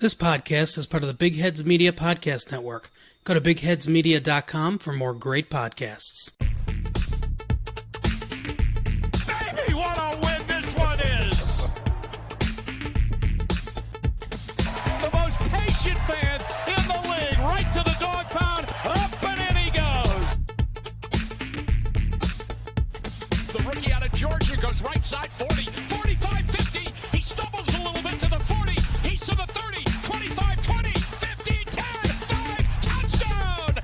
This podcast is part of the Big Heads Media Podcast Network. Go to bigheadsmedia.com for more great podcasts. Baby, what a win this one is! The most patient fans in the league, right to the dog pound, up and in he goes! The rookie out of Georgia goes right side 40, 45, 50, he stumbles a little bit to the 40, he's to the 30, 25, 20, 50, 10, 5, touchdown!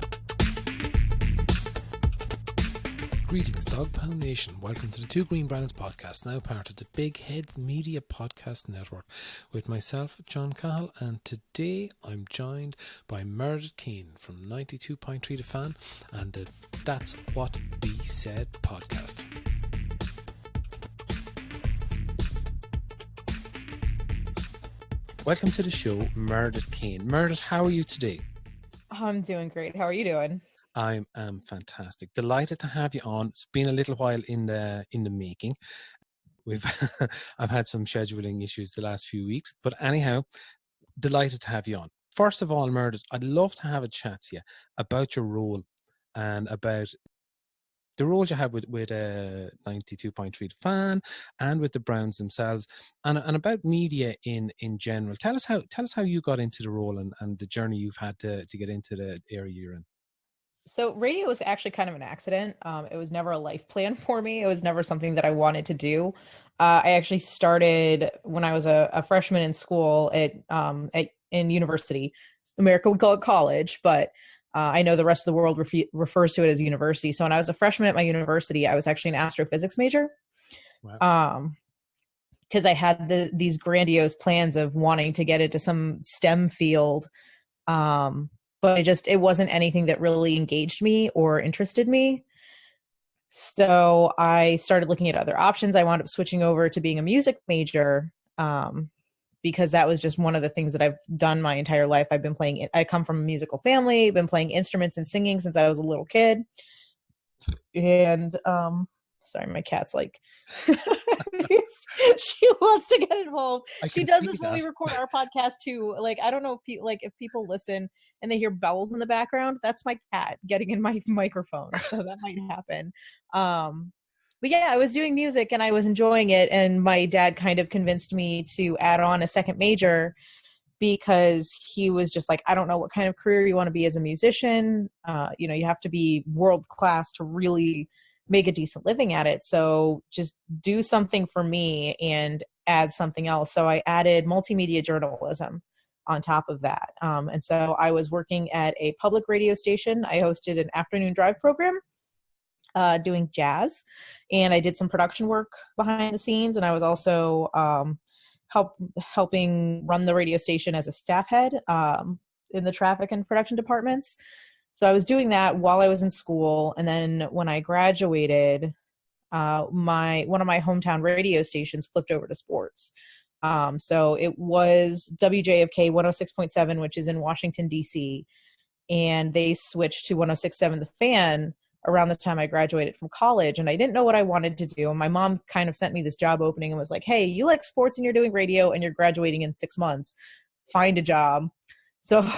Greetings, Dog Pound Nation. Welcome to the Two Green Browns podcast, now part of the Big Heads Media Podcast Network, with myself, John Cahill, and today I'm joined by Meredith Kane from 92.3 The Fan and the That's What We Said podcast. Welcome to the show, Meredith Kane. Meredith, how are you today? I'm doing great. How are you doing? I am fantastic. Delighted to have you on. It's been a little while in the making. I've had some scheduling issues the last few weeks, but anyhow, delighted to have you on. First of all, Meredith, I'd love to have a chat to you about your role and about the role you have with 92.3 The Fan and with the Browns themselves, and about media in general. Tell us how you got into the role and the journey you've had to get into the area you're in. So radio was actually kind of an accident. It was never a life plan for me. It was never something that I wanted to do. I actually started when I was a freshman in school in university. America would call it college, but I know the rest of the world refers to it as university. So when I was a freshman at my university, I was actually an astrophysics major. Wow. Because I had these grandiose plans of wanting to get into some STEM field. But it wasn't anything that really engaged me or interested me. So I started looking at other options. I wound up switching over to being a music major because that was just one of the things that I've done my entire life. I come from a musical family. I've been playing instruments and singing since I was a little kid. And sorry, my cat's like, she wants to get involved. She does this when we record our podcast too. Like, I don't know if people listen and they hear bells in the background, that's my cat getting in my microphone. So that might happen. But yeah, I was doing music and I was enjoying it. And my dad kind of convinced me to add on a second major because he was just like, I don't know what kind of career you want to be as a musician. You have to be world class to really make a decent living at it. So just do something for me and add something else. So I added multimedia journalism on top of that. And so I was working at a public radio station. I hosted an afternoon drive program doing jazz, and I did some production work behind the scenes. And I was also helping run the radio station as a staff head in the traffic and production departments. So I was doing that while I was in school. And then when I graduated, one of my hometown radio stations flipped over to sports. So it was WJFK 106.7, which is in Washington, D.C. And they switched to 106.7 The Fan around the time I graduated from college. And I didn't know what I wanted to do. And my mom kind of sent me this job opening and was like, hey, you like sports and you're doing radio and you're graduating in 6 months. Find a job. So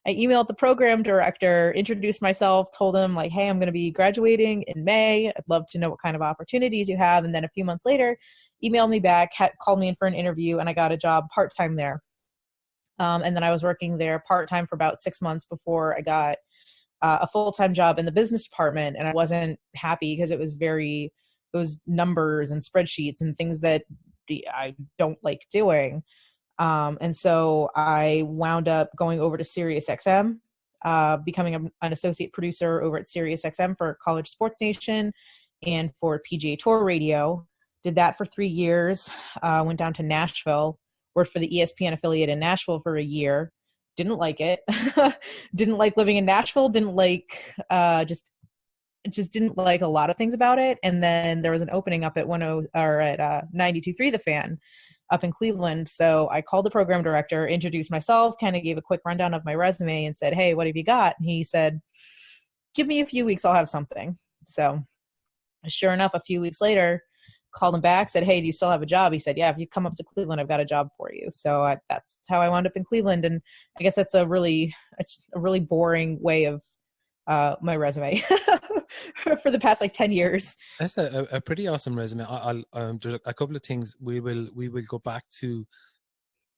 I emailed the program director, introduced myself, told him like, hey, I'm going to be graduating in May. I'd love to know what kind of opportunities you have. And then a few months later, emailed me back, called me in for an interview, and I got a job part-time there. And then I was working there part-time for about 6 months before I got a full-time job in the business department. And I wasn't happy because it was numbers and spreadsheets and things that I don't like doing. And so I wound up going over to SiriusXM, becoming an associate producer over at SiriusXM for College Sports Nation and for PGA Tour Radio. Did that for 3 years, went down to Nashville, worked for the ESPN affiliate in Nashville for a year. Didn't like it. Didn't like living in Nashville. Didn't like, just didn't like a lot of things about it. And then there was an opening up at 92.3 The Fan up in Cleveland. So I called the program director, introduced myself, kind of gave a quick rundown of my resume and said, hey, what have you got? And he said, give me a few weeks, I'll have something. So sure enough, a few weeks later, called him back, said, "Hey, do you still have a job?" He said, "Yeah, if you come up to Cleveland, I've got a job for you." So that's how I wound up in Cleveland. And I guess that's it's a really boring way of my resume for the past like 10 years. That's a pretty awesome resume. There's a couple of things we will go back to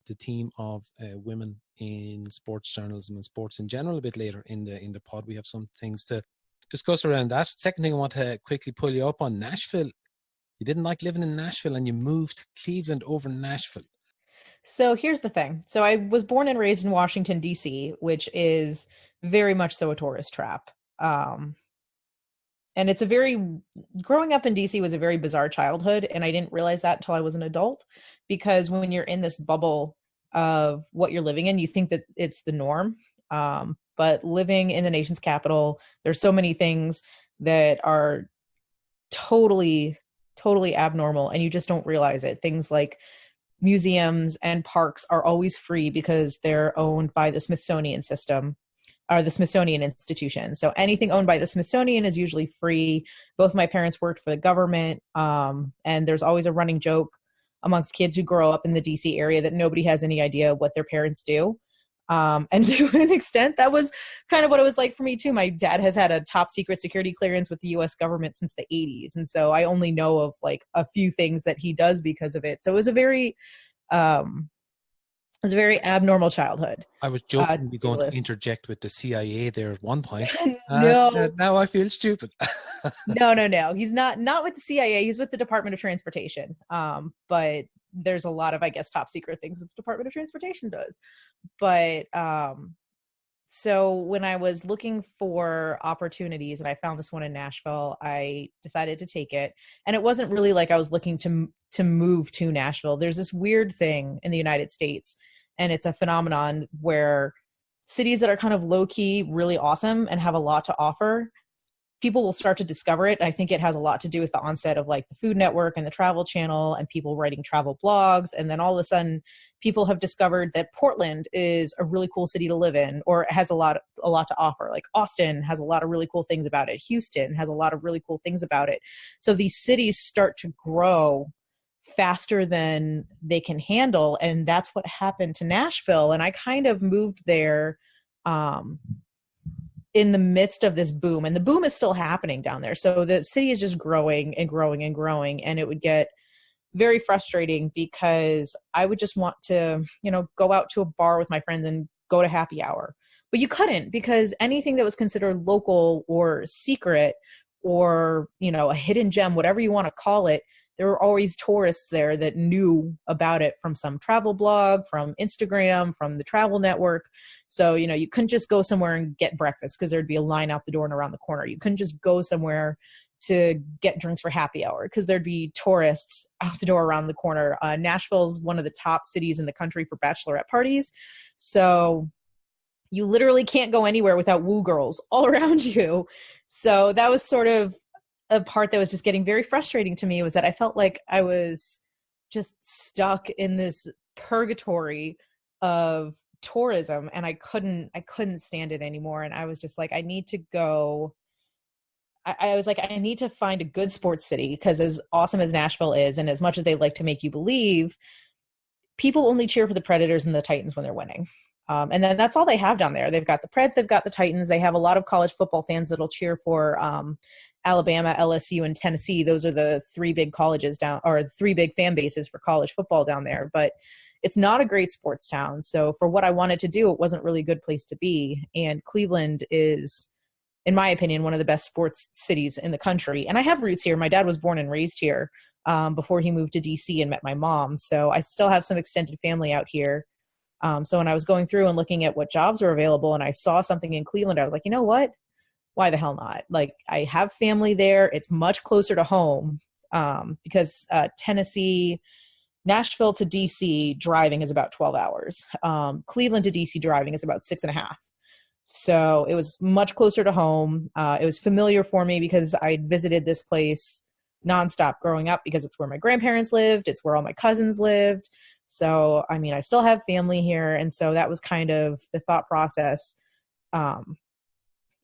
the theme of women in sports journalism and sports in general a bit later in the pod. We have some things to discuss around that. Second thing I want to quickly pull you up on, Nashville. You didn't like living in Nashville and you moved to Cleveland over Nashville. So here's the thing. So I was born and raised in Washington, D.C., which is very much so a tourist trap. And growing up in DC was a very bizarre childhood. And I didn't realize that until I was an adult, because when you're in this bubble of what you're living in, you think that it's the norm. But living in the nation's capital, there's so many things that are totally, totally abnormal, and you just don't realize it. Things like museums and parks are always free because they're owned by the Smithsonian system, or the Smithsonian Institution. So anything owned by the Smithsonian is usually free. Both my parents worked for the government. And there's always a running joke amongst kids who grow up in the DC area that nobody has any idea what their parents do. And to an extent, that was kind of what it was like for me too. My dad has had a top secret security clearance with the US government since the 80s. And so I only know of like a few things that he does because of it. So it was a very abnormal childhood. I was jokingly going to interject with the CIA there at one point. No. Now I feel stupid. No. He's not with the CIA. He's with the Department of Transportation. But there's a lot of, I guess, top secret things that the Department of Transportation does. But so when I was looking for opportunities and I found this one in Nashville, I decided to take it. And it wasn't really like I was looking to move to Nashville. There's this weird thing in the United States, and it's a phenomenon where cities that are kind of low key, really awesome and have a lot to offer, people will start to discover it. And I think it has a lot to do with the onset of like the Food Network and the Travel Channel and people writing travel blogs. And then all of a sudden people have discovered that Portland is a really cool city to live in, or it has a lot to offer. Like Austin has a lot of really cool things about it. Houston has a lot of really cool things about it. So these cities start to grow faster than they can handle. And that's what happened to Nashville. And I kind of moved there in the midst of this boom, and the boom is still happening down there. So the city is just growing and growing and growing. And it would get very frustrating because I would just want to, go out to a bar with my friends and go to happy hour, but you couldn't, because anything that was considered local or secret or, a hidden gem, whatever you want to call it, there were always tourists there that knew about it from some travel blog, from Instagram, from the Travel Network. So, you couldn't just go somewhere and get breakfast because there'd be a line out the door and around the corner. You couldn't just go somewhere to get drinks for happy hour because there'd be tourists out the door around the corner. Nashville's one of the top cities in the country for bachelorette parties. So you literally can't go anywhere without woo girls all around you. So that was sort of a part that was just getting very frustrating to me, was that I felt like I was just stuck in this purgatory of tourism, and I couldn't stand it anymore. And I was just like, I need to go. I was like, I need to find a good sports city, because as awesome as Nashville is, and as much as they like to make you believe, people only cheer for the Predators and the Titans when they're winning. And then that's all they have down there. They've got the Preds, they've got the Titans. They have a lot of college football fans that'll cheer for Alabama, LSU, and Tennessee. Those are the three big colleges three big fan bases for college football down there. But it's not a great sports town. So for what I wanted to do, it wasn't really a good place to be. And Cleveland is, in my opinion, one of the best sports cities in the country. And I have roots here. My dad was born and raised here before he moved to DC and met my mom. So I still have some extended family out here. So when I was going through and looking at what jobs were available and I saw something in Cleveland, I was like, you know what? Why the hell not? Like, I have family there. It's much closer to home because Nashville to DC driving is about 12 hours. Cleveland to DC driving is about 6.5. So it was much closer to home. It was familiar for me because I visited this place nonstop growing up because it's where my grandparents lived. It's where all my cousins lived. So, I mean, I still have family here. And so that was kind of the thought process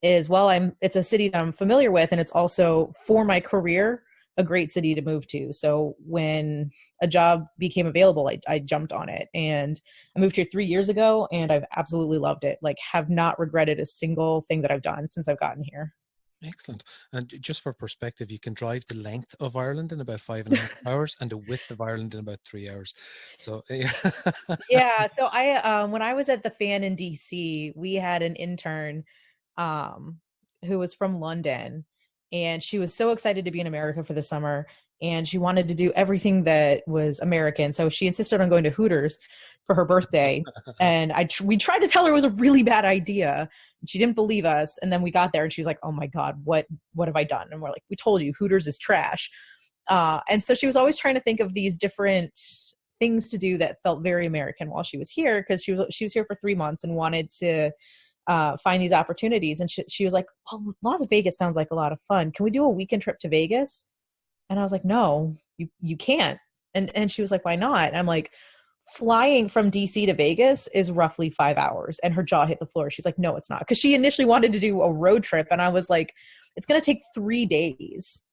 it's a city that I'm familiar with, and it's also for my career, a great city to move to. So when a job became available, I jumped on it, and I moved here 3 years ago, and I've absolutely loved it. Like, have not regretted a single thing that I've done since I've gotten here. Excellent. And just for perspective, you can drive the length of Ireland in about 5.5 hours and the width of Ireland in about 3 hours. So yeah. Yeah. So when I was at the Fan in DC, we had an intern um, who was from London, and she was so excited to be in America for the summer, and she wanted to do everything that was American. So she insisted on going to Hooters for her birthday, and we tried to tell her it was a really bad idea. And she didn't believe us, and then we got there, and she's like, "Oh my God, what have I done?" And we're like, "We told you, Hooters is trash." And so she was always trying to think of these different things to do that felt very American while she was here, because she was here for 3 months and wanted to find these opportunities. And she was like, "Oh, Las Vegas sounds like a lot of fun. Can we do a weekend trip to Vegas?" And I was like, "No, you can't." And she was like, "Why not?" And I'm like, "Flying from DC to Vegas is roughly 5 hours." And her jaw hit the floor. She's like, "No, it's not." Because she initially wanted to do a road trip, and I was like, "It's going to take 3 days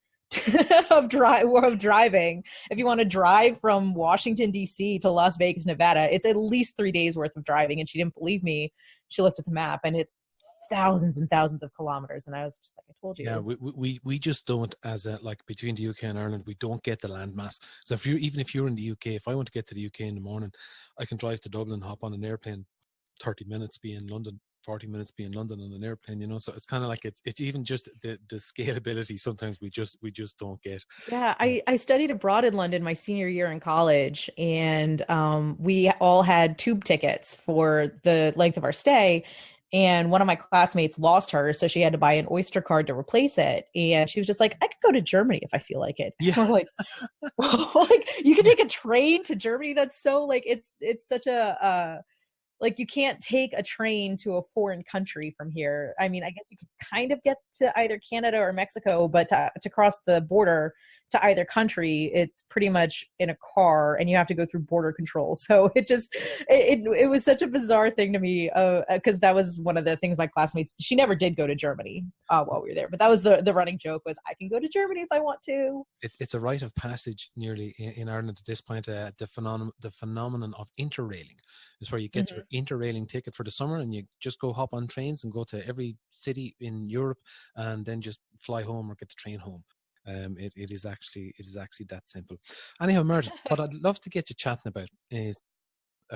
of driving. If you want to drive from Washington D.C. to Las Vegas, Nevada, it's at least 3 days worth of driving." And she didn't believe me. She looked at the map, and it's thousands and thousands of kilometers. And I was just like, "I told you." Yeah, we just don't, as a, like, between the UK and Ireland, we don't get the landmass. So even if you're in the UK, if I want to get to the UK in the morning, I can drive to Dublin, hop on an airplane, 30 minutes be in London, 40 minutes be in London on an airplane, so it's kind of like it's even just the scalability sometimes we just don't get. Yeah, I studied abroad in London my senior year in college, and we all had tube tickets for the length of our stay. And one of my classmates lost hers, so she had to buy an Oyster card to replace it. And she was just like, "I could go to Germany if I feel like it." Yeah. We're like, like, you can take a train to Germany? That's so, like, it's such a like, you can't take a train to a foreign country from here. I mean, I guess you could kind of get to either Canada or Mexico, but to cross the border to either country, it's pretty much in a car, and you have to go through border control. So it was such a bizarre thing to me, because that was one of the things my classmates, she never did go to Germany while we were there, but that was the running joke, was, "I can go to Germany if I want to." It's a rite of passage nearly in Ireland at this point. The phenomenon of interrailing is where you get your interrailing ticket for the summer, and you just go hop on trains and go to every city in Europe, and then just fly home or get the train home. It is actually that simple. Anyhow, Meredith, what I'd love to get you chatting about is,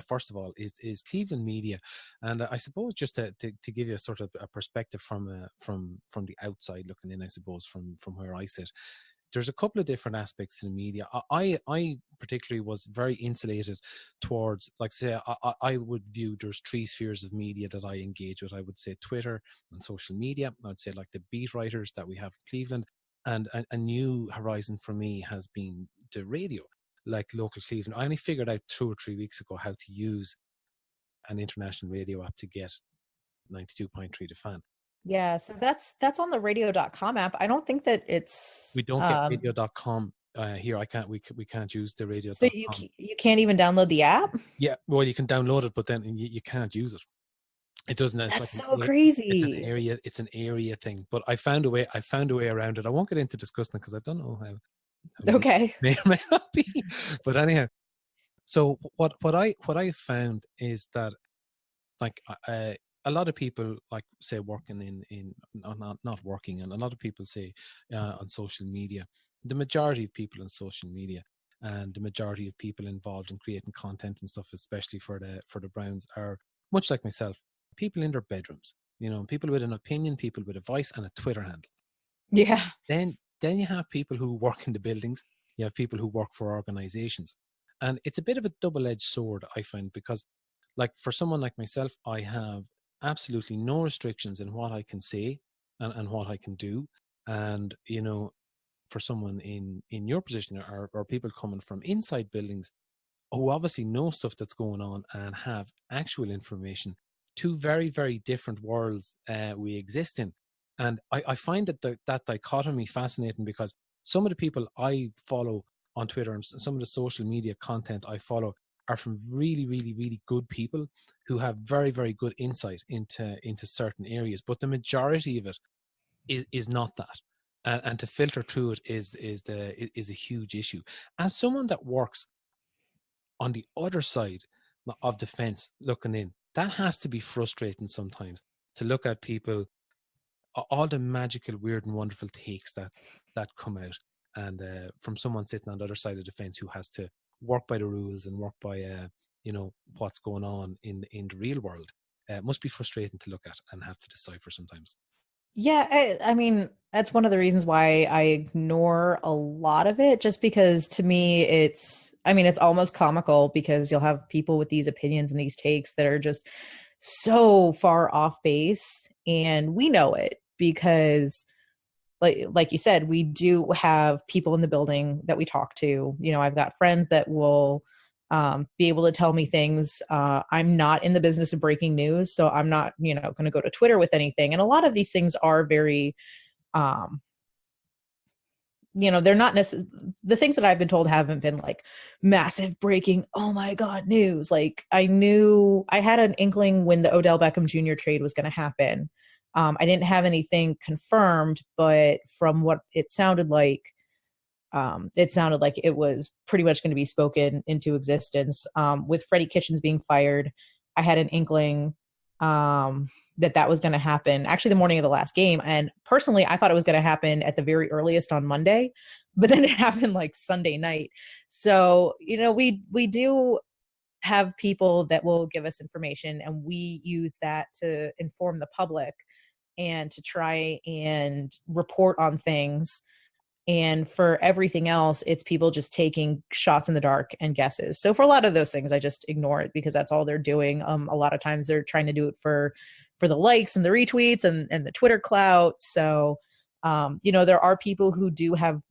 first of all, is Cleveland media, and I suppose just to give you a sort of a perspective from the outside looking in, I suppose from where I sit. There's a couple of different aspects to the media. I particularly was very insulated towards, like, say, I would view there's three spheres of media that I engage with. I would say Twitter and social media. I'd say, like, the beat writers that we have in Cleveland, and a new horizon for me has been the radio, like local Cleveland. I only figured out 2 or 3 weeks ago how to use an international radio app to get 92.3 The Fan. Yeah, so that's on the radio.com app. I don't think that it's We don't get radio.com here. We can't use the so radio.com. you can't even download the app? Yeah, well, you can download it, but then you can't use it. It doesn't. It's That's like so crazy. It's an area thing. But I found a way around it. I won't get into discussing it because I don't know how Okay. may or may not be. But anyhow, so what I found is that, like, a lot of people, like, say, working in not working, and a lot of people say on social media, the majority of people on social media and the majority of people involved in creating content and stuff, especially for the Browns, are much like myself, people in their bedrooms, people with an opinion, people with a voice and a Twitter handle. Yeah. Then you have people who work in the buildings, you have people who work for organizations, and it's a bit of a double-edged sword, I find, because, like, for someone like myself, I have absolutely no restrictions in what I can say and what I can do. And, for someone in your position, or people coming from inside buildings who obviously know stuff that's going on and have actual information, two very, very different worlds we exist in. And I find that dichotomy fascinating, because some of the people I follow on Twitter and some of the social media content I follow are from really, really, really good people who have very, very good insight into certain areas. But the majority of it is not that. and to filter through it is a huge issue. As someone that works on the other side of the fence looking in, that has to be frustrating sometimes, to look at people, all the magical, weird and wonderful takes that come out, and from someone sitting on the other side of the fence who has to work by the rules and work by what's going on in the real world. It must be frustrating to look at and have to decipher sometimes. Yeah, I mean, that's one of the reasons why I ignore a lot of it, just because to me it's almost comical, because you'll have people with these opinions and these takes that are just so far off base, and we know it because like you said, we do have people in the building that we talk to. I've got friends that will be able to tell me things. I'm not in the business of breaking news, so I'm not, going to go to Twitter with anything. And a lot of these things are very, they're not necessarily, the things that I've been told haven't been like massive breaking, oh my God, news. Like I had an inkling when the Odell Beckham Jr. trade was going to happen. I didn't have anything confirmed, but from what it sounded like it was pretty much going to be spoken into existence. With Freddie Kitchens being fired, I had an inkling that was going to happen actually the morning of the last game. And personally, I thought it was going to happen at the very earliest on Monday, but then it happened like Sunday night. So, we do have people that will give us information, and we use that to inform the public and to try and report on things. And for everything else, it's people just taking shots in the dark and guesses. So for a lot of those things, I just ignore it because that's all they're doing. A lot of times they're trying to do it for the likes and the retweets and the Twitter clout. So, there are people who do have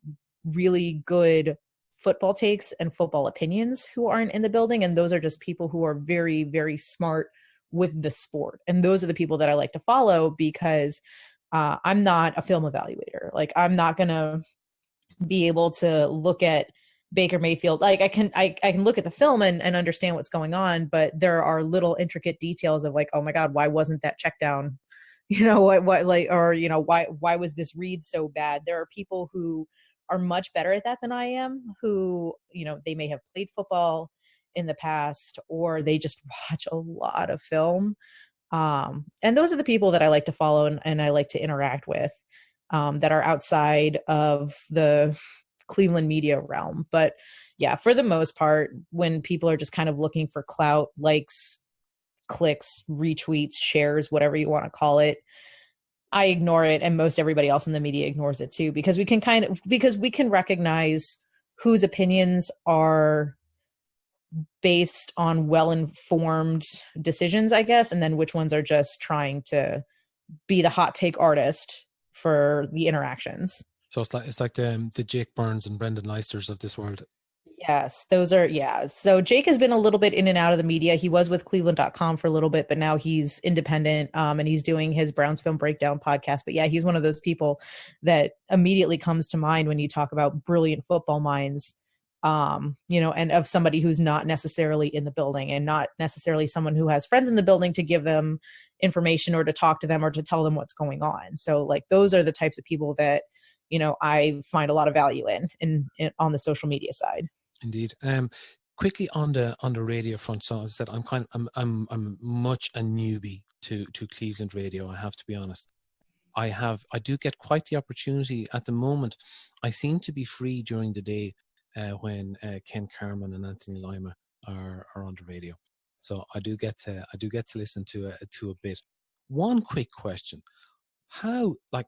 really good football takes and football opinions who aren't in the building. And those are just people who are very, very smart with the sport. And those are the people that I like to follow, because I'm not a film evaluator. Like I'm not going to be able to look at Baker Mayfield. Like I can look at the film and understand what's going on, but there are little intricate details of like, oh my God, why wasn't that check down? Why was this read so bad? There are people who are much better at that than I am, who, they may have played football in the past, or they just watch a lot of film. And those are the people that I like to follow and I like to interact with, that are outside of the Cleveland media realm. But yeah, for the most part, when people are just kind of looking for clout, likes, clicks, retweets, shares, whatever you want to call it, I ignore it. And most everybody else in the media ignores it too, because we can recognize whose opinions are based on well-informed decisions, I guess, and then which ones are just trying to be the hot take artist for the interactions. So it's like the Jake Burns and Brendan Leisters of this world. Yes, those are, yeah. So Jake has been a little bit in and out of the media. He was with Cleveland.com for a little bit, but now he's independent, and he's doing his Browns Film Breakdown podcast. But yeah, he's one of those people that immediately comes to mind when you talk about brilliant football minds, and of somebody who's not necessarily in the building and not necessarily someone who has friends in the building to give them information or to talk to them or to tell them what's going on. So like those are the types of people that, I find a lot of value in on the social media side. Indeed. Quickly on the radio front, so as I said, I'm much a newbie to Cleveland radio. I have to be honest. I do get quite the opportunity at the moment. I seem to be free during the day when Ken Carman and Anthony Lima are on the radio, so I do get to listen to a bit. One quick question: how, like,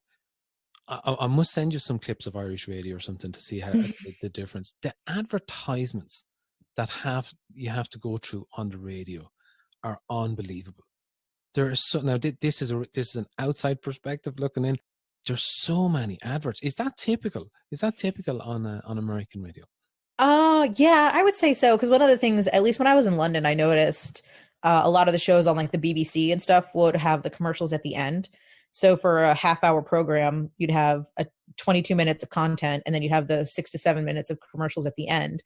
I must send you some clips of Irish radio or something to see how the difference. The advertisements that you have to go through on the radio are unbelievable. There are so, now this is an outside perspective looking in. There's so many adverts. Is that typical? On American radio? Yeah, I would say so. Because one of the things, at least when I was in London, I noticed a lot of the shows on like the BBC and stuff would have the commercials at the end. So for a half-hour program, you'd have 22 minutes of content, and then you'd have the 6 to 7 minutes of commercials at the end.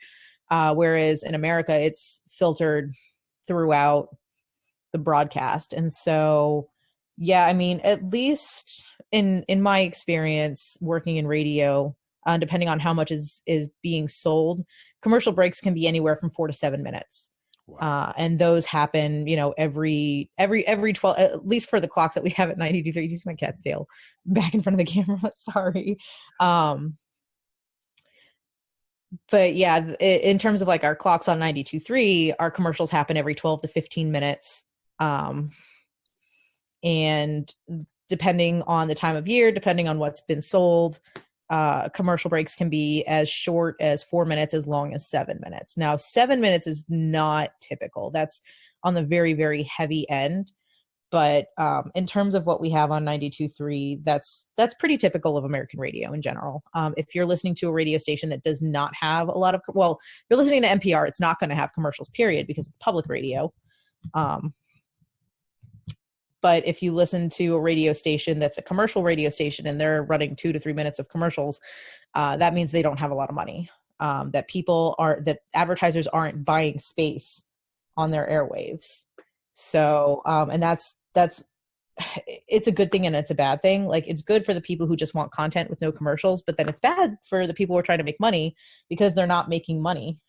Whereas in America, it's filtered throughout the broadcast. And so Yeah, I mean, at least in my experience working in radio, depending on how much is being sold, commercial breaks can be anywhere from 4 to 7 minutes. Wow. And those happen, every 12, at least for the clocks that we have at 92.3. You see my cat's tail back in front of the camera. Sorry. But yeah, in terms of like our clocks on 92.3, our commercials happen every 12 to 15 minutes. And depending on the time of year, depending on what's been sold, commercial breaks can be as short as 4 minutes, as long as 7 minutes. Now, 7 minutes is not typical. That's on the very, very heavy end. But in terms of what we have on 92.3, that's pretty typical of American radio in general. If you're listening to a radio station that does not have a lot of, well, if you're listening to NPR, it's not going to have commercials, period, because it's public radio. But if you listen to a radio station that's a commercial radio station and they're running 2 to 3 minutes of commercials, that means they don't have a lot of money. That advertisers aren't buying space on their airwaves. So, and that's it's a good thing and it's a bad thing. Like, it's good for the people who just want content with no commercials, but then it's bad for the people who are trying to make money because they're not making money.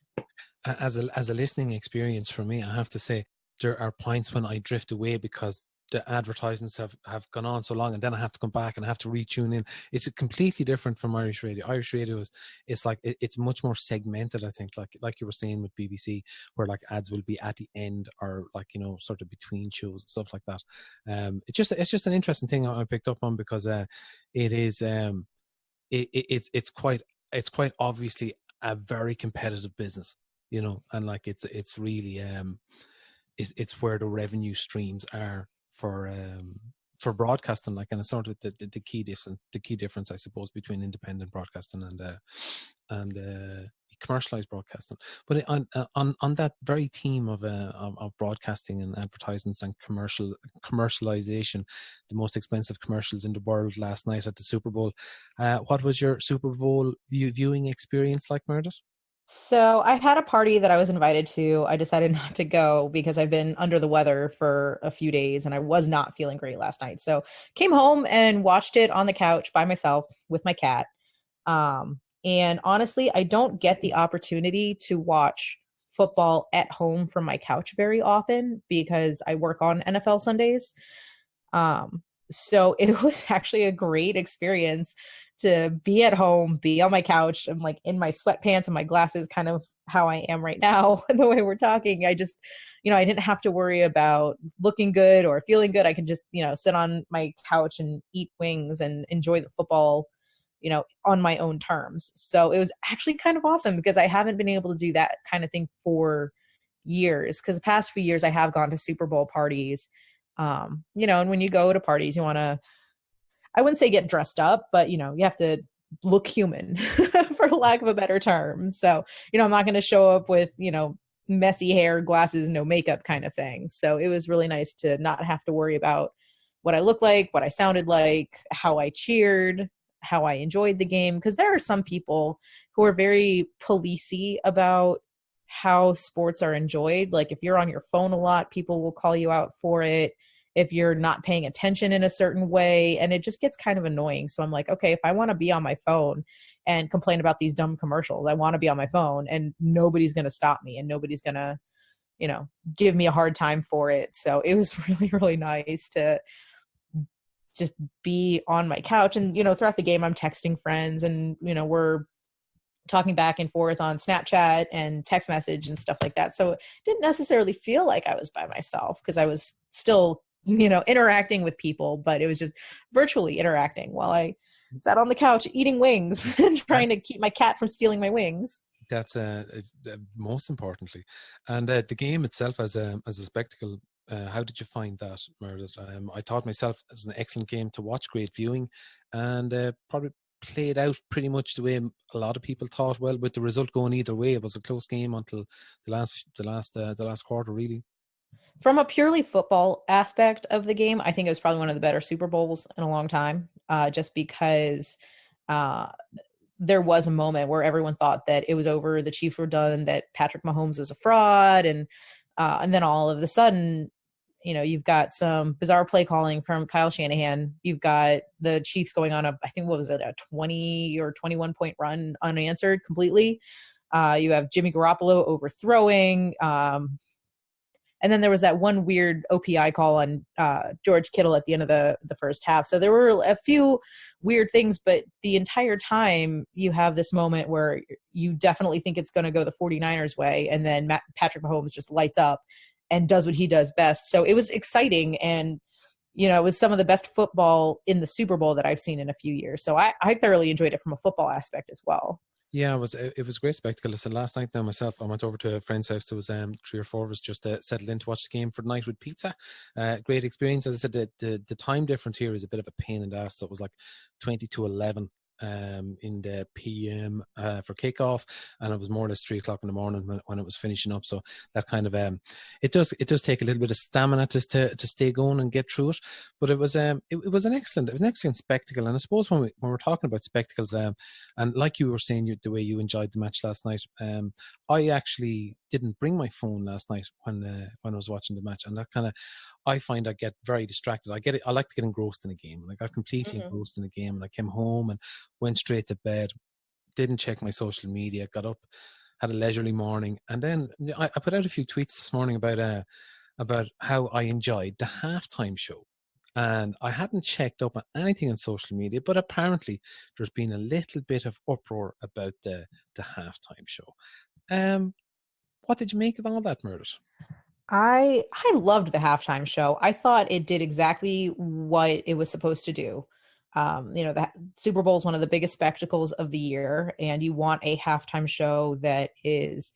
As a listening experience for me, I have to say there are points when I drift away because the advertisements have gone on so long, and then I have to come back and I have to retune in. It's completely different from Irish radio. Irish radio it's like it's much more segmented, I think, like you were saying with BBC, where like ads will be at the end or like, sort of between shows and stuff like that. It's just an interesting thing I picked up on because it's quite obviously a very competitive business, and like it's really it's where the revenue streams are for broadcasting, like, and it's sort of the key difference, I suppose, between independent broadcasting and commercialized broadcasting. But on that very theme of broadcasting and advertisements and commercialization, the most expensive commercials in the world last night at the Super Bowl. What was your Super Bowl viewing experience like, Meredith? So I had a party that I was invited to. I decided not to go because I've been under the weather for a few days and I was not feeling great last night. So came home and watched it on the couch by myself with my cat. And honestly, I don't get the opportunity to watch football at home from my couch very often because I work on NFL Sundays. So it was actually a great experience to be at home, be on my couch. I'm like in my sweatpants and my glasses, kind of how I am right now, the way we're talking. I just, I didn't have to worry about looking good or feeling good. I could just, sit on my couch and eat wings and enjoy the football, on my own terms. So it was actually kind of awesome because I haven't been able to do that kind of thing for years. Because the past few years I have gone to Super Bowl parties, and when you go to parties, you want to, I wouldn't say get dressed up, but you have to look human for lack of a better term. So, I'm not going to show up with, messy hair, glasses, no makeup kind of thing. So it was really nice to not have to worry about what I looked like, what I sounded like, how I cheered, how I enjoyed the game. Cause there are some people who are very policey about how sports are enjoyed. Like if you're on your phone a lot, people will call you out for it. If you're not paying attention in a certain way, and it just gets kind of annoying. So I'm like, okay, if I want to be on my phone and complain about these dumb commercials, I want to be on my phone and nobody's going to stop me and nobody's going to, give me a hard time for it. So it was really, really nice to just be on my couch. And, throughout the game, I'm texting friends and, we're talking back and forth on Snapchat and text message and stuff like that. So it didn't necessarily feel like I was by myself because I was still interacting with people, but it was just virtually interacting while I sat on the couch eating wings and trying to keep my cat from stealing my wings. That's most importantly. And the game itself as a spectacle, how did you find that, Meredith? I thought myself it was an excellent game to watch, great viewing, and probably played out pretty much the way a lot of people thought. Well, with the result going either way, it was a close game until the last quarter, really. From a purely football aspect of the game, I think it was probably one of the better Super Bowls in a long time, just because there was a moment where everyone thought that it was over, the Chiefs were done, that Patrick Mahomes is a fraud, and then all of a sudden you've got some bizarre play calling from Kyle Shanahan. You've got the Chiefs going on I think, what was it, a 20 or 21 point run unanswered completely. You have Jimmy Garoppolo overthrowing. And then there was that one weird OPI call on George Kittle at the end of the first half. So there were a few weird things, but the entire time you have this moment where you definitely think it's going to go the 49ers way. And then Patrick Mahomes just lights up and does what he does best. So it was exciting. And, it was some of the best football in the Super Bowl that I've seen in a few years. So I thoroughly enjoyed it from a football aspect as well. Yeah, it was a great spectacle. Listen, last night now myself, I went over to a friend's house. There was 3 or 4 of us just settled in to watch the game for the night with pizza. Great experience. As I said, the time difference here is a bit of a pain in the ass. So it was like 20 to 11 in the PM for kickoff, and it was more or less 3 o'clock in the morning when it was finishing up. So that kind of it does take a little bit of stamina to stay going and get through it. But it was an excellent spectacle. And I suppose when we're talking about spectacles, and like you were saying, the way you enjoyed the match last night, I actually didn't bring my phone last night when I was watching the match, and that kind of, I find I get very distracted. I like to get engrossed in a game, and I got completely engrossed in a game, and I came home and went straight to bed, didn't check my social media, got up, had a leisurely morning, and then I put out a few tweets this morning about how I enjoyed the halftime show. And I hadn't checked up on anything on social media, but apparently there's been a little bit of uproar about the halftime show. What did you make of all that, Meredith? I loved the halftime show. I thought it did exactly what it was supposed to do. The Super Bowl is one of the biggest spectacles of the year, and you want a halftime show that is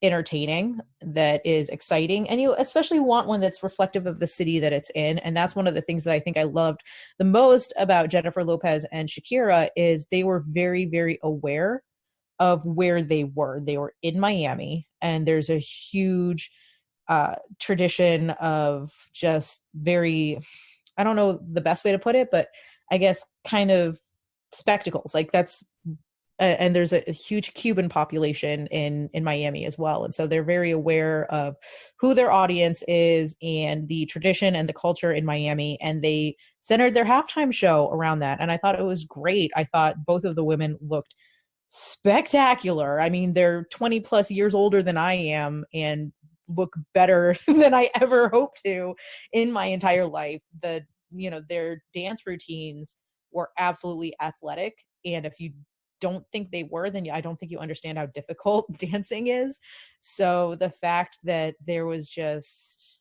entertaining, that is exciting, and you especially want one that's reflective of the city that it's in. And that's one of the things that I think I loved the most about Jennifer Lopez and Shakira is they were very, very aware of where they were. They were in Miami, and there's a huge tradition of just very, I don't know the best way to put it, but I guess kind of spectacles. Like that's, and there's a huge Cuban population in Miami as well. And so they're very aware of who their audience is and the tradition and the culture in Miami. And they centered their halftime show around that. And I thought it was great. I thought both of the women looked spectacular. I mean, they're 20 plus years older than I am and look better than I ever hoped to in my entire life. Their dance routines were absolutely athletic. And if you don't think they were, then I don't think you understand how difficult dancing is. So the fact that there was just,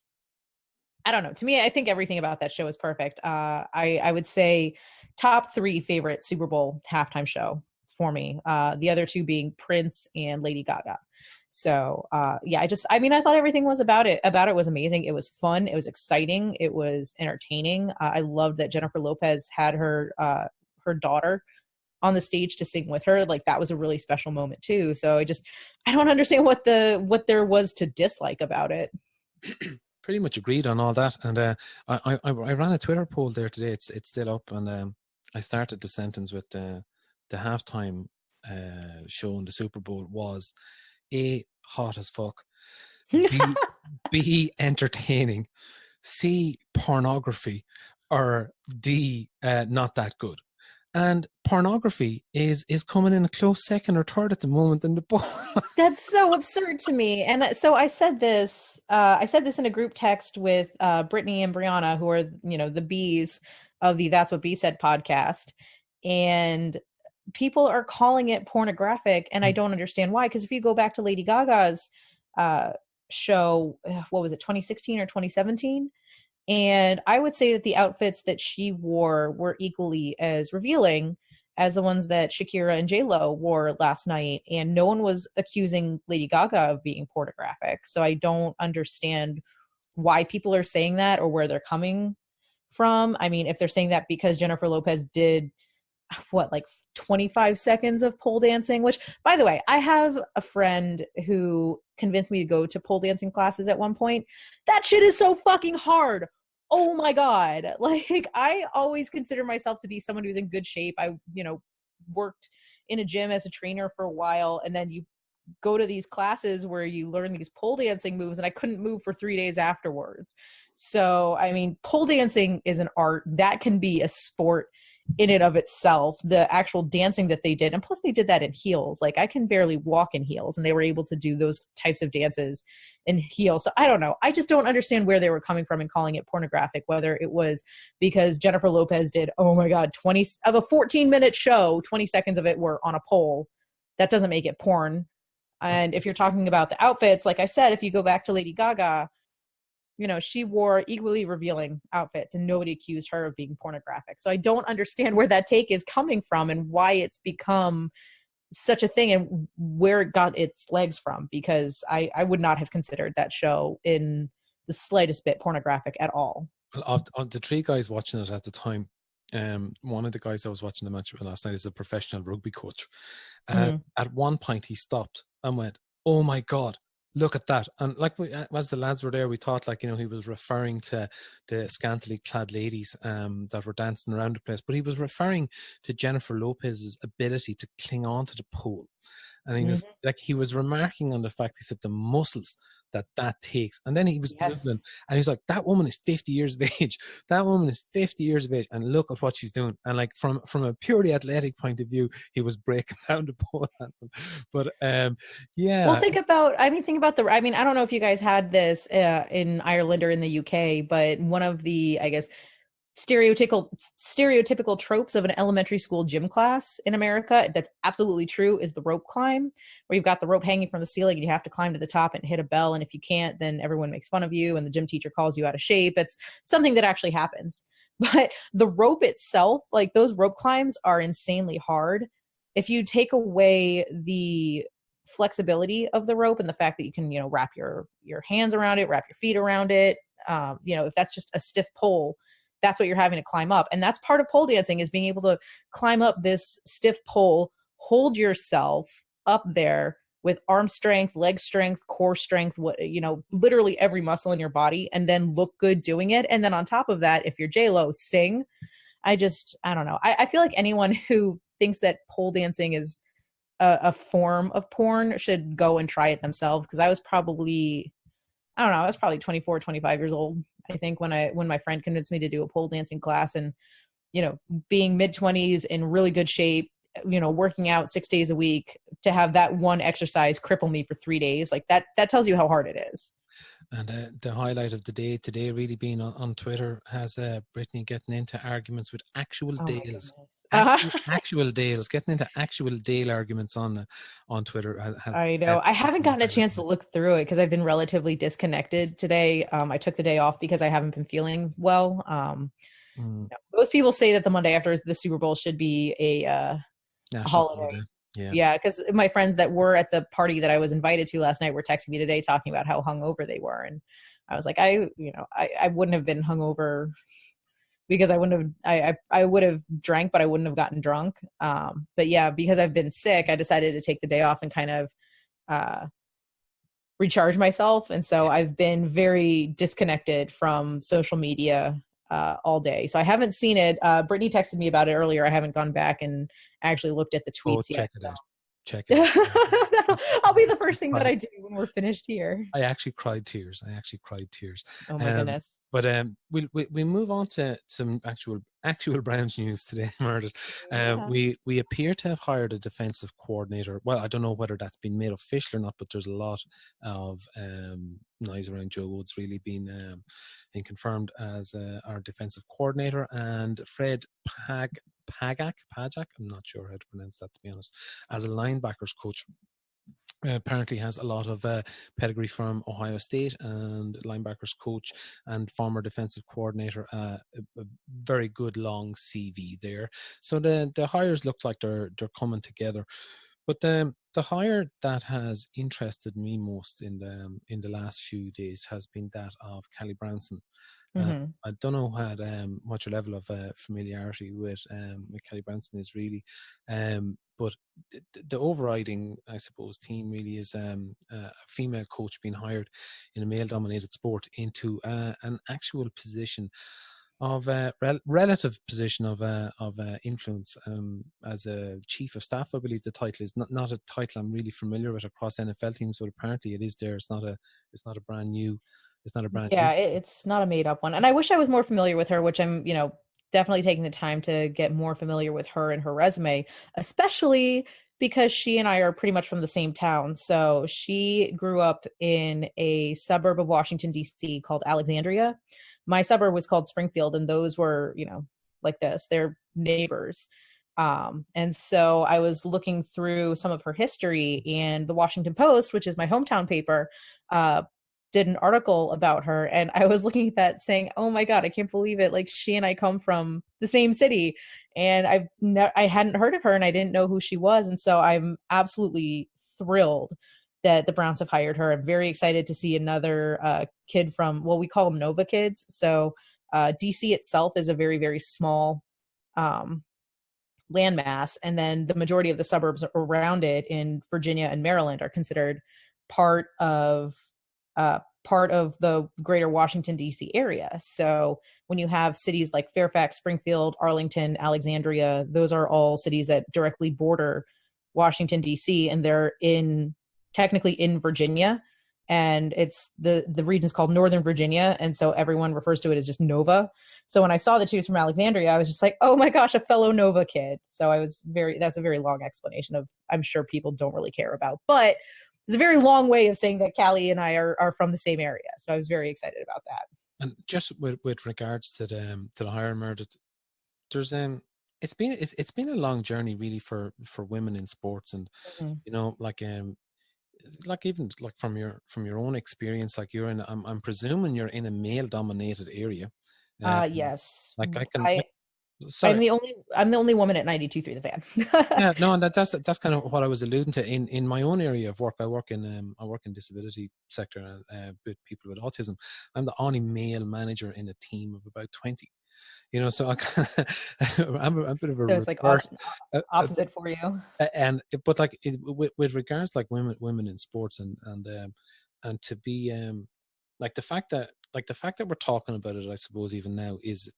I don't know, to me, I think everything about that show is perfect. I would say top 3 favorite Super Bowl halftime show for me. The other 2 being Prince and Lady Gaga. So I thought everything was about it was amazing. It was fun. It was exciting. It was entertaining. I loved that Jennifer Lopez had her daughter on the stage to sing with her. Like that was a really special moment too. So I don't understand what there was to dislike about it. Pretty much agreed on all that. And I ran a Twitter poll there today. It's still up, and I started the sentence with the halftime show in the Super Bowl was A, hot as fuck, B, entertaining, C, pornography, or D, not that good. And pornography is coming in a close second or third at the moment in the book. That's so absurd to me. And so I said this in a group text with Brittany and Brianna, who are, the Bs of the That's What B Said podcast. And people are calling it pornographic, and I don't understand why. Because if you go back to Lady Gaga's show, what was it, 2016 or 2017? And I would say that the outfits that she wore were equally as revealing as the ones that Shakira and J-Lo wore last night. And no one was accusing Lady Gaga of being pornographic. So I don't understand why people are saying that or where they're coming from. I mean, if they're saying that because Jennifer Lopez did 25 seconds of pole dancing, which, by the way, I have a friend who convinced me to go to pole dancing classes at one point. That shit is so fucking hard. Oh my God. Like, I always consider myself to be someone who's in good shape. I, worked in a gym as a trainer for a while, and then you go to these classes where you learn these pole dancing moves, and I couldn't move for 3 days afterwards. So, I mean, pole dancing is an art that can be a sport in and of itself. The actual dancing that they did, and plus they did that in heels. Like I can barely walk in heels, and they were able to do those types of dances in heels. So I don't know. I just don't understand where they were coming from in calling it pornographic, whether it was because Jennifer Lopez did, oh my God, 20 of a 14-minute show, 20 seconds of it were on a pole. That doesn't make it porn. And if you're talking about the outfits, like I said, if you go back to Lady Gaga, you know, she wore equally revealing outfits and nobody accused her of being pornographic. So I don't understand where that take is coming from and why it's become such a thing and where it got its legs from, because I would not have considered that show in the slightest bit pornographic at all. Well, of the three guys watching it at the time, one of the guys I was watching the match with last night is a professional rugby coach. At one point he stopped and went, "Oh my God, look at that." And like as the lads were there, we thought, like, you know, he was referring to the scantily clad ladies that were dancing around the place, but he was referring to Jennifer Lopez's ability to cling on to the pole. And he was like, he was remarking on the fact, he said, the muscles that takes. And then he was Googling, and he's like, that woman is 50 years of age. That woman is 50 years of age, and look at what she's doing. And like from a purely athletic point of view, he was breaking down the pole dancing. But yeah. Well, think about I don't know if you guys had this in Ireland or in the UK, but one of the, I guess, stereotypical tropes of an elementary school gym class in America that's absolutely true is the rope climb, where you've got the rope hanging from the ceiling and you have to climb to the top and hit a bell, and if you can't, then everyone makes fun of you and the gym teacher calls you out of shape. It's something that actually happens. But the rope itself, like those rope climbs are insanely hard. If you take away the flexibility of the rope and the fact that you can, you know, wrap your hands around it, wrap your feet around it, you know, if that's just a stiff pole, that's what you're having to climb up. And that's part of pole dancing, is being able to climb up this stiff pole, hold yourself up there with arm strength, leg strength, core strength, what, you know, literally every muscle in your body, and then look good doing it. And then on top of that, if you're J-Lo, sing. I don't know. I feel like anyone who thinks that pole dancing is a form of porn should go and try it themselves. Cause I was probably 24, 25 years old, I think, when my friend convinced me to do a pole dancing class, and, you know, being mid-20s in really good shape, you know, working out 6 days a week, to have that one exercise cripple me for 3 days, like that tells you how hard it is. And the highlight of the day today really being on Twitter has Brittany getting into arguments with actual Dales. Actual Dales, getting into actual Dale arguments on Twitter. I know. I haven't gotten a chance to look through it because I've been relatively disconnected today. I took the day off because I haven't been feeling well. You know, most people say that the Monday after the Super Bowl should be a holiday. Yeah, because my friends that were at the party that I was invited to last night were texting me today talking about how hungover they were, and I was like, I wouldn't have been hungover because I would have drank, but I wouldn't have gotten drunk. But yeah, because I've been sick, I decided to take the day off and kind of recharge myself, and so I've been very disconnected from social media all day. So I haven't seen it. Brittany texted me about it earlier. I haven't gone back and actually looked at the tweets yet. Check it out. I'll be the first thing that I do when we're finished here. I actually cried tears. Oh my goodness. But we move on to some actual Browns news today, Meredith. We appear to have hired a defensive coordinator. Well, I don't know whether that's been made official or not, but there's a lot of noise around Joe Woods really being confirmed as our defensive coordinator, and Fred Pajak, I'm not sure how to pronounce that, to be honest, as a linebackers coach. Apparently has a lot of pedigree from Ohio State, and linebackers coach and former defensive coordinator, a very good long CV there. So the hires look like they're coming together. But the hire that has interested me most in the last few days has been that of Callie Brownson. I don't know what your level of familiarity with Callie Brownson is really, but the overriding, I suppose, theme really is a female coach being hired in a male-dominated sport into an actual position of relative position of influence as a chief of staff. I believe the title is not a title I'm really familiar with across NFL teams, but apparently it is there. It's not a brand new It's not a brand new. Yeah, it's not a made up one. And I wish I was more familiar with her, which I'm, definitely taking the time to get more familiar with her and her resume, especially because she and I are pretty much from the same town. So she grew up in a suburb of Washington, D.C. called Alexandria. My suburb was called Springfield, and those were, like this, they're neighbors. And so I was looking through some of her history, and the Washington Post, which is my hometown paper, did an article about her, and I was looking at that saying, oh my god, I can't believe it, like she and I come from the same city, and I hadn't heard of her, and I didn't know who she was. And so I'm absolutely thrilled that the Browns have hired her. I'm very excited to see another kid from, well, we call them Nova kids. So DC itself is a very, very small landmass, and then the majority of the suburbs around it in Virginia and Maryland are considered part of the greater Washington, D.C. area. So when you have cities like Fairfax, Springfield, Arlington, Alexandria, those are all cities that directly border Washington, D.C., and they're technically in Virginia. And it's the region is called Northern Virginia. And so everyone refers to it as just Nova. So when I saw that she was from Alexandria, I was just like, oh my gosh, a fellow Nova kid. So that's a very long explanation of, I'm sure people don't really care about, but it's a very long way of saying that Callie and I are from the same area. So I was very excited about that. And just with regards to the hire, Meredith, there's it's been a long journey really for women in sports, and like even like from your own experience, like I'm presuming you're in a male dominated area. Yes. Like I'm the only woman at 92.3 The Fan. Yeah, no, and that's kind of what I was alluding to. In my own area of work, I work in disability sector with people with autism. I'm the only male manager in a team of about 20. So I'm a bit of a so it's like opposite for you. But like with regards like women in sports and to be like the fact that we're talking about it, I suppose even now is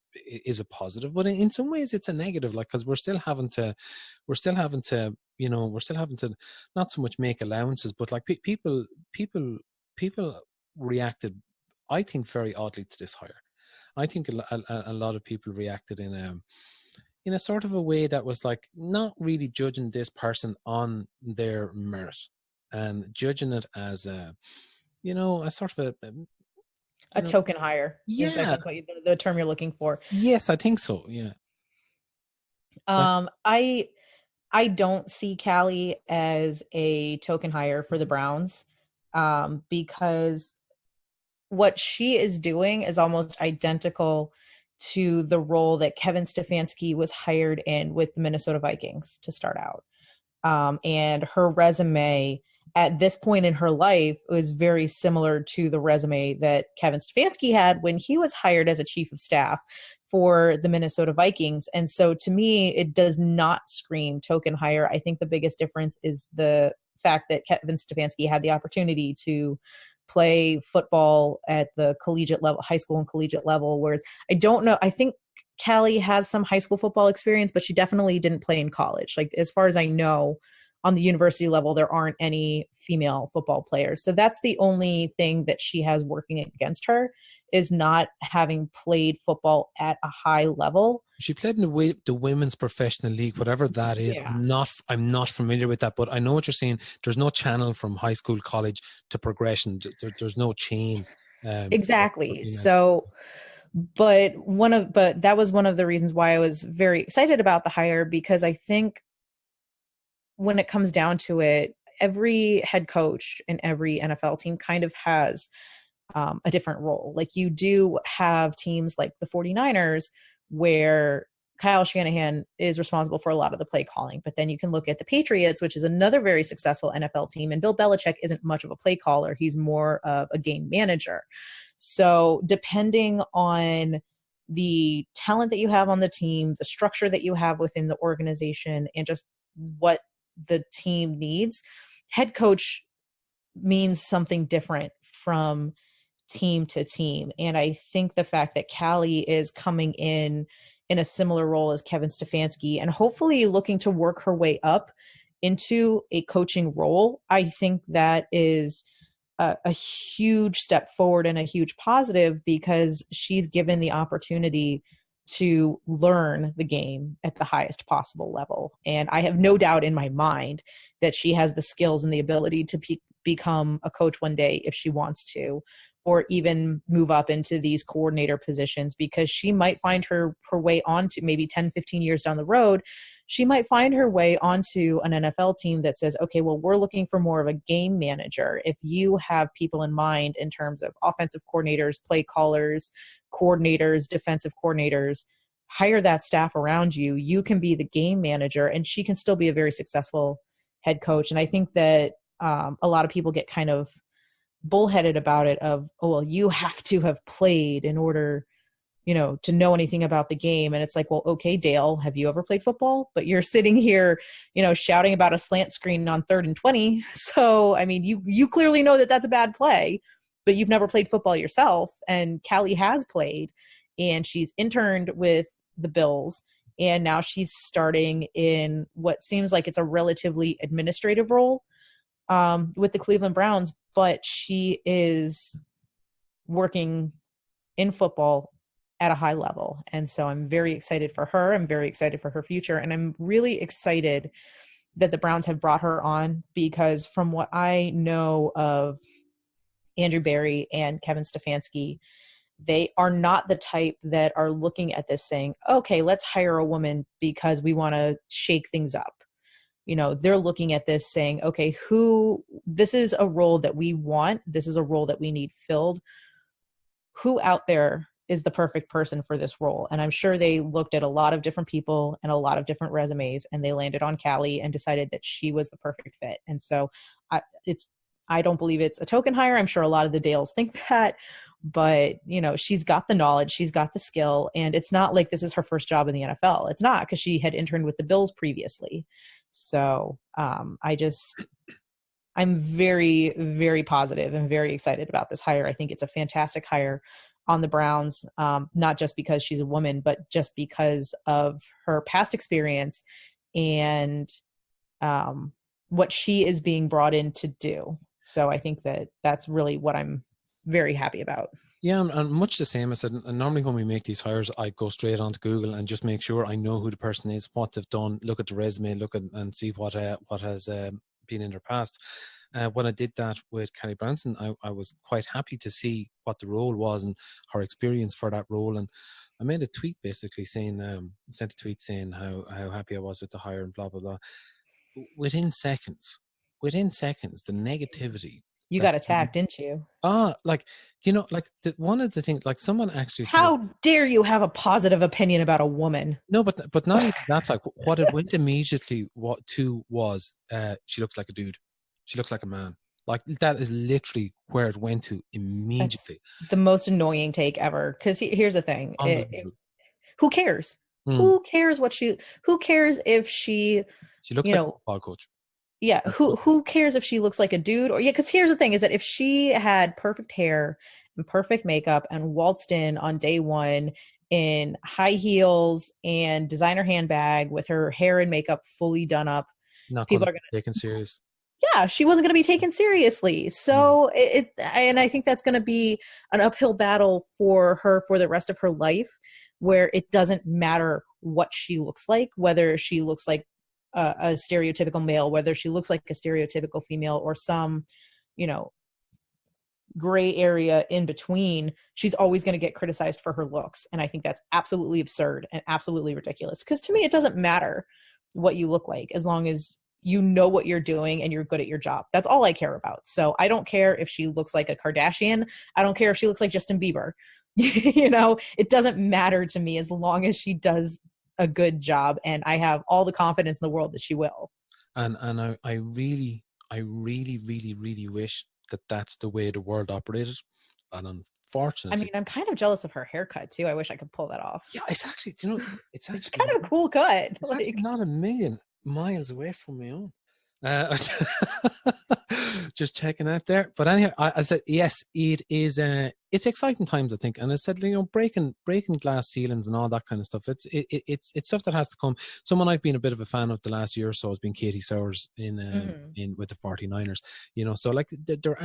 a positive, but in some ways it's a negative, like, because we're still having to not so much make allowances, but like people reacted, I think, very oddly to this hire. I think a lot of people reacted in a sort of a way that was like not really judging this person on their merit and judging it as a sort of a token hire. Yeah, is, I think, what the term you're looking for. Yes, I think so. Yeah. I don't see Callie as a token hire for the Browns, because what she is doing is almost identical to the role that Kevin Stefanski was hired in with the Minnesota Vikings to start out. And her resume at this point in her life was very similar to the resume that Kevin Stefanski had when he was hired as a chief of staff for the Minnesota Vikings. And so to me, it does not scream token hire. I think the biggest difference is the fact that Kevin Stefanski had the opportunity to play football at the collegiate level, high school and collegiate level, whereas I don't know. I think Callie has some high school football experience, but she definitely didn't play in college. Like, as far as I know, on the university level, there aren't any female football players. So that's the only thing that she has working against her, is not having played football at a high level. She played in the women's professional league, whatever that is. Yeah. I'm not familiar with that, but I know what you're saying. There's no channel from high school, college to progression. There's no chain. Exactly. So, but that was one of the reasons why I was very excited about the hire, because I think when it comes down to it, every head coach and every NFL team kind of has a different role. Like, you do have teams like the 49ers where Kyle Shanahan is responsible for a lot of the play calling, but then you can look at the Patriots, which is another very successful NFL team, and Bill Belichick isn't much of a play caller. He's more of a game manager. So depending on the talent that you have on the team, the structure that you have within the organization, and just what the team needs, head coach means something different from team to team. And I think the fact that Callie is coming in a similar role as Kevin Stefanski and hopefully looking to work her way up into a coaching role, I think that is a huge step forward and a huge positive, because she's given the opportunity to learn the game at the highest possible level. And I have no doubt in my mind that she has the skills and the ability to become a coach one day if she wants to, or even move up into these coordinator positions, because she might find her way onto, maybe 10, 15 years down the road, she might find her way onto an NFL team that says, okay, well, we're looking for more of a game manager. If you have people in mind in terms of offensive coordinators, play callers, coordinators, defensive coordinators, hire that staff around you. You can be the game manager, and she can still be a very successful head coach. And I think that a lot of people get kind of bullheaded about it of, oh, well, you have to have played in order, to know anything about the game. And it's like, well, okay, Dale, have you ever played football? But you're sitting here, shouting about a slant screen on 3rd and 20. So, I mean, you clearly know that that's a bad play, but you've never played football yourself. And Callie has played, and she's interned with the Bills. And now she's starting in what seems like it's a relatively administrative role with the Cleveland Browns, but she is working in football at a high level. And so I'm very excited for her. I'm very excited for her future. And I'm really excited that the Browns have brought her on, because from what I know of Andrew Berry and Kevin Stefanski, they are not the type that are looking at this saying, okay, let's hire a woman because we want to shake things up. They're looking at this saying, okay, this is a role that we want. This is a role that we need filled. Who out there is the perfect person for this role? And I'm sure they looked at a lot of different people and a lot of different resumes, and they landed on Callie and decided that she was the perfect fit. And so I don't believe it's a token hire. I'm sure a lot of the Dales think that, but she's got the knowledge, she's got the skill, and it's not like this is her first job in the NFL. It's not, because she had interned with the Bills previously. So I'm very, very positive and very excited about this hire. I think it's a fantastic hire on the Browns, not just because she's a woman, but just because of her past experience and what she is being brought in to do. So I think that that's really what I'm very happy about. Yeah, and much the same. I said, and normally when we make these hires, I go straight onto Google and just make sure I know who the person is, what they've done, look at the resume, and see what has been in their past. When I did that with Kelly Branson, I was quite happy to see what the role was and her experience for that role. And I made a tweet basically saying, sent a tweet saying how happy I was with the hire and blah, blah, blah. Within seconds, the negativity. You got attacked, didn't you? One of the things, like someone actually said, how dare you have a positive opinion about a woman? No, but not even that. Like what it went immediately was she looks like a dude. She looks like a man. Like that is literally where it went to immediately. That's the most annoying take ever. Because here's the thing: who cares? Who cares who cares if she looks like a football coach? Yeah, who cares if she looks like a dude? Or because here's the thing: is that if she had perfect hair and perfect makeup and waltzed in on day one in high heels and designer handbag with her hair and makeup fully done up, people are going to take it serious. Yeah, she wasn't going to be taken seriously. So and I think that's going to be an uphill battle for her for the rest of her life, where it doesn't matter what she looks like, whether she looks like a stereotypical male, whether she looks like a stereotypical female, or some, gray area in between. She's always going to get criticized for her looks. And I think that's absolutely absurd and absolutely ridiculous. Because to me, it doesn't matter what you look like, as long as you know what you're doing and you're good at your job. That's all I care about. So I don't care if she looks like a Kardashian. I don't care if she looks like Justin Bieber. It doesn't matter to me, as long as she does a good job, and I have all the confidence in the world that she will. And I really wish that that's the way the world operated. And unfortunately, I mean, I'm kind of jealous of her haircut too. I wish I could pull that off. Yeah, it's actually, it's kind of a cool cut. It's like not a million miles away from my own. Uh, just checking out there. But anyhow, I said yes. It is. It's exciting times, I think. And I said, breaking glass ceilings and all that kind of stuff. It's stuff that has to come. Someone I've been a bit of a fan of the last year or so has been Katie Sowers in with the 49ers. So like there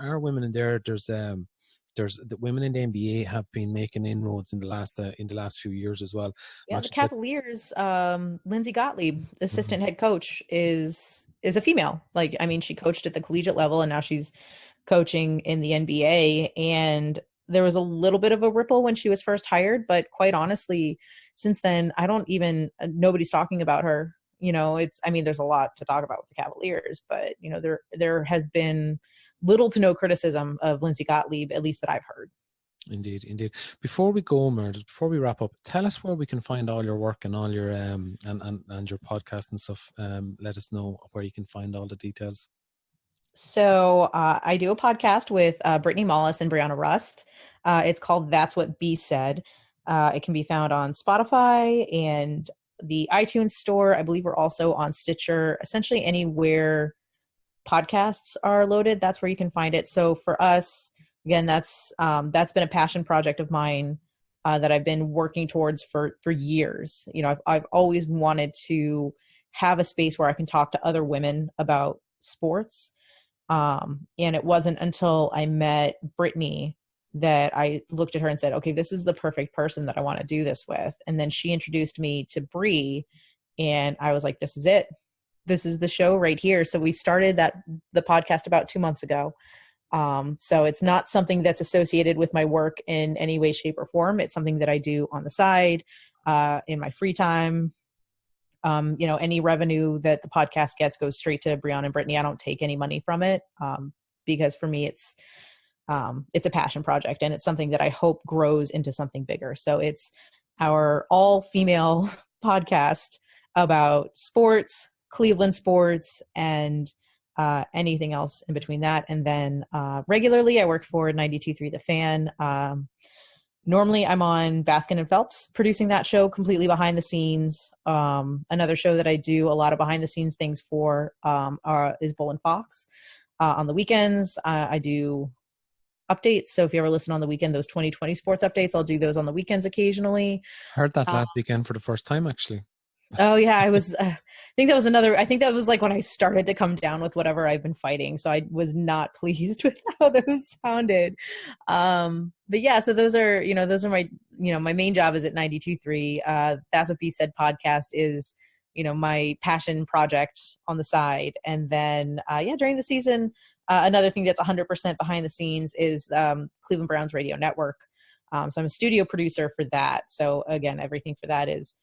are women in there. There's the women in the NBA have been making inroads in the last few years as well. Yeah, the Cavaliers, Lindsay Gottlieb, assistant head coach, is a female. Like, I mean, she coached at the collegiate level, and now she's coaching in the NBA. And there was a little bit of a ripple when she was first hired, but quite honestly, since then, nobody's talking about her. There's a lot to talk about with the Cavaliers, but there has been little to no criticism of Lindsay Gottlieb, at least that I've heard. Indeed. Before we go, Meredith, before we wrap up, tell us where we can find all your work and all your and your podcast and stuff. Let us know where you can find all the details. So I do a podcast with Brittany Mollis and Brianna Rust. It's called That's What B Said. It can be found on Spotify and the iTunes store. I believe we're also on Stitcher. Essentially anywhere podcasts are loaded, that's where you can find it. So for us, again, that's been a passion project of mine that I've been working towards for years. I've always wanted to have a space where I can talk to other women about sports. And it wasn't until I met Brittany that I looked at her and said, okay, this is the perfect person that I want to do this with. And then she introduced me to Bree, and I was like, this is it. This is the show right here. So we started the podcast about 2 months ago. So it's not something that's associated with my work in any way, shape, or form. It's something that I do on the side, in my free time. Any revenue that the podcast gets goes straight to Brianna and Brittany. I don't take any money from it, because for me, it's a passion project, and it's something that I hope grows into something bigger. So it's our all-female podcast about sports, Cleveland sports, and anything else in between that. And then regularly I work for 92.3 The Fan. Normally I'm on Baskin and Phelps producing that show completely behind the scenes. Another show that I do a lot of behind the scenes things for is Bull and Fox. On the weekends, I do updates. So if you ever listen on the weekend, those 2020 sports updates, I'll do those on the weekends occasionally. Heard that last weekend for the first time, actually. Oh yeah, I think that was like when I started to come down with whatever I've been fighting. So I was not pleased with how those sounded. But yeah, so those are my, my main job is at 92.3. That's What B Said podcast is, my passion project on the side. And then, during the season, another thing that's 100% behind the scenes is Cleveland Browns Radio Network. So I'm a studio producer for that. So again, everything for that is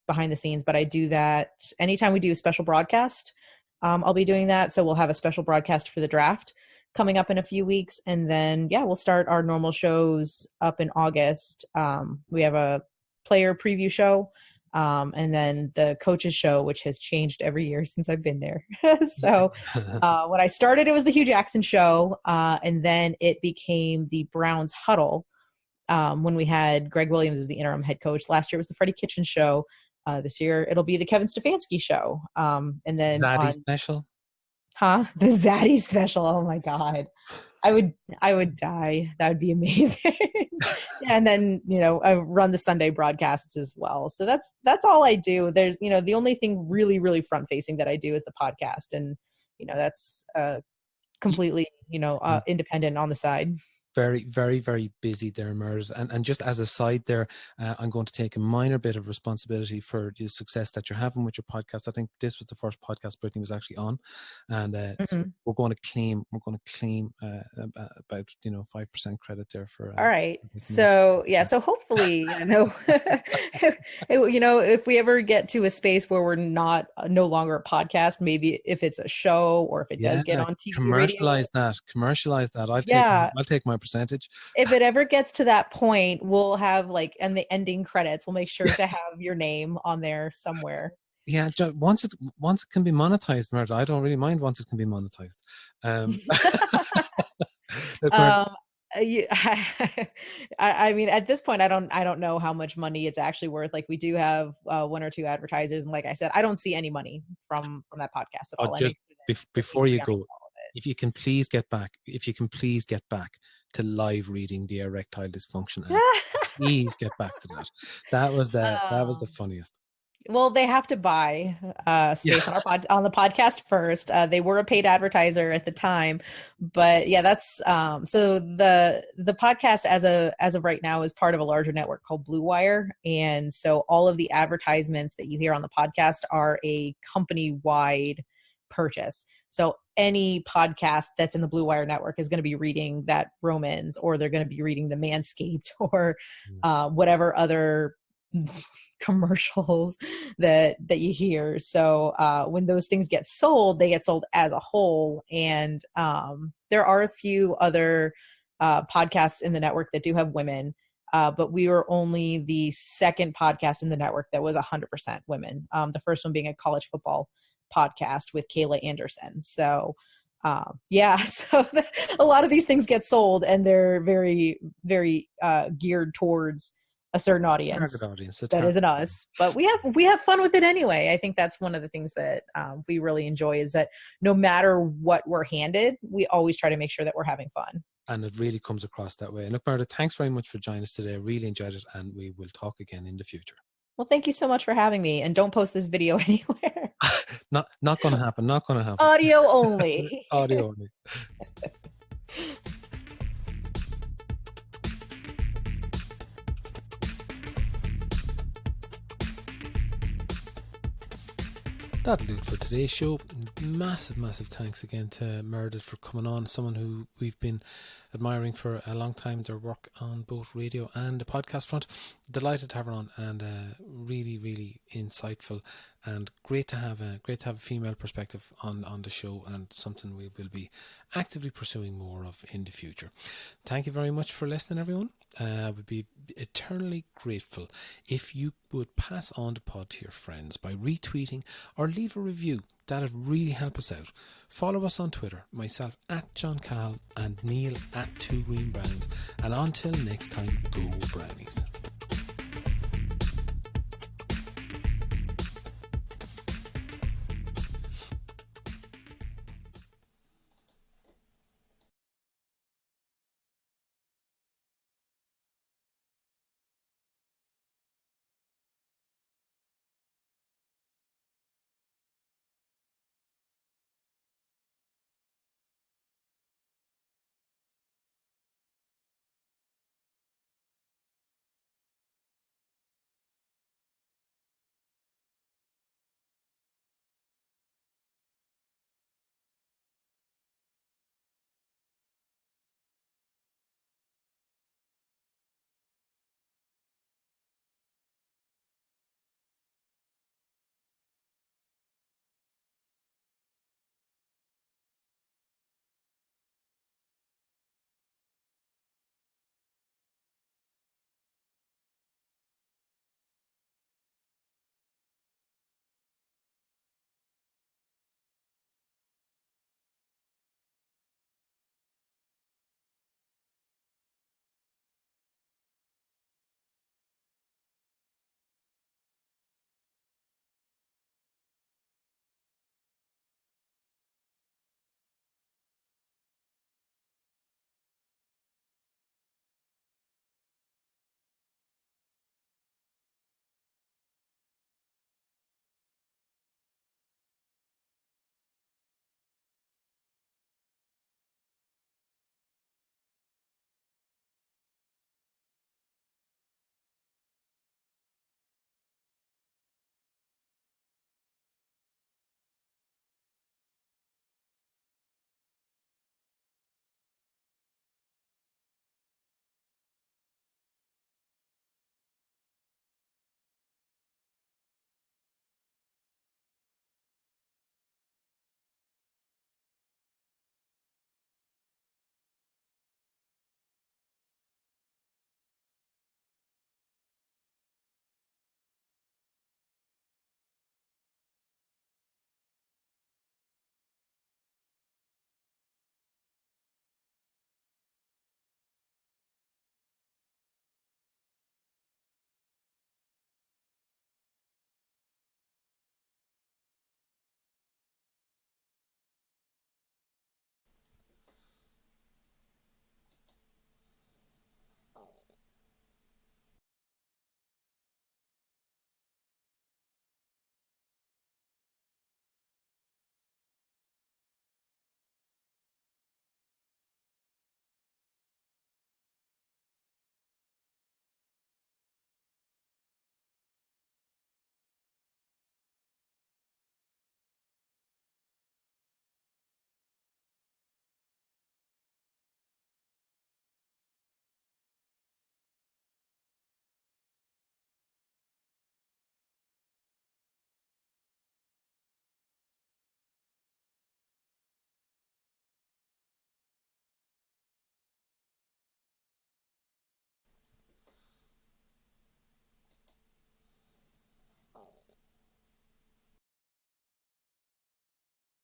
behind the scenes, but I do that anytime we do a special broadcast. I'll be doing that. So we'll have a special broadcast for the draft coming up in a few weeks. And then, we'll start our normal shows up in August. We have a player preview show. And then the coaches show, which has changed every year since I've been there. So when I started, it was the Hugh Jackson show. And then it became the Browns Huddle. When we had Greg Williams as the interim head coach. Last year was the Freddie Kitchen show. This year it'll be the Kevin Stefanski show. And then Zaddy special. The Zaddy special. Oh my God. I would die. That would be amazing. And then, I run the Sunday broadcasts as well. So that's all I do. There's, the only thing really, really front facing that I do is the podcast. And, that's completely, independent on the side. Very, very, very busy there, Meredith. And just as a side there, I'm going to take a minor bit of responsibility for the success that you're having with your podcast. I think this was the first podcast Brittany was actually on, and so we're going to claim about 5% credit there for. All right. So so hopefully, if we ever get to a space where we're no longer a podcast, maybe if it's a show or if it does get on TV, commercialize that. I'll take my percentage. If it ever gets to that point, we'll have in the ending credits, we'll make sure to have your name on there somewhere. Yeah, once it can be monetized, Meredith, I don't really mind once it can be monetized. I mean, at this point, I don't know how much money it's actually worth. Like, we do have one or two advertisers, and like I said, I don't see any money from that podcast at all. I Just make sure that before you they go, all of it. if you can please get back to live reading the erectile dysfunction ad. Please get back to that. That was the funniest. Well, they have to buy space Yeah. on the podcast first. They were a paid advertiser at the time, but yeah, that's so the podcast as of right now is part of a larger network called Blue Wire, and so all of the advertisements that you hear on the podcast are a company-wide purchase. So any podcast that's in the Blue Wire network is going to be reading that Romans, or they're going to be reading the Manscaped, or whatever other commercials that you hear. So when those things get sold, they get sold as a whole. And there are a few other podcasts in the network that do have women, but we were only the second podcast in the network that was 100% women. The first one being a college football podcast with Kayla Anderson. So yeah, so a lot of these things get sold, and they're very, very geared towards a certain audience, that isn't us, but we have fun with it anyway. I think that's one of the things that we really enjoy, is that no matter what we're handed, we always try to make sure that we're having fun. And it really comes across that way. And look, Meredith, thanks very much for joining us today. I really enjoyed it, and we will talk again in the future. Well, thank you so much for having me, and don't post this video anywhere. Not going to happen. Not going to happen. Audio only. Audio only. That'll do it for today's show. Massive thanks again to Meredith for coming on, someone who we've been admiring for a long time, their work on both radio and the podcast front. Delighted to have her on, and really insightful, and great to have a female perspective on the show, and something we will be actively pursuing more of in the future. Thank you very much for listening, everyone. Would be eternally grateful if you would pass on the pod to your friends by retweeting or leave a review. That'd really help us out. Follow us on Twitter, myself at John Cahill and Neil at 2 Green Brands. And until next time, go Brownies.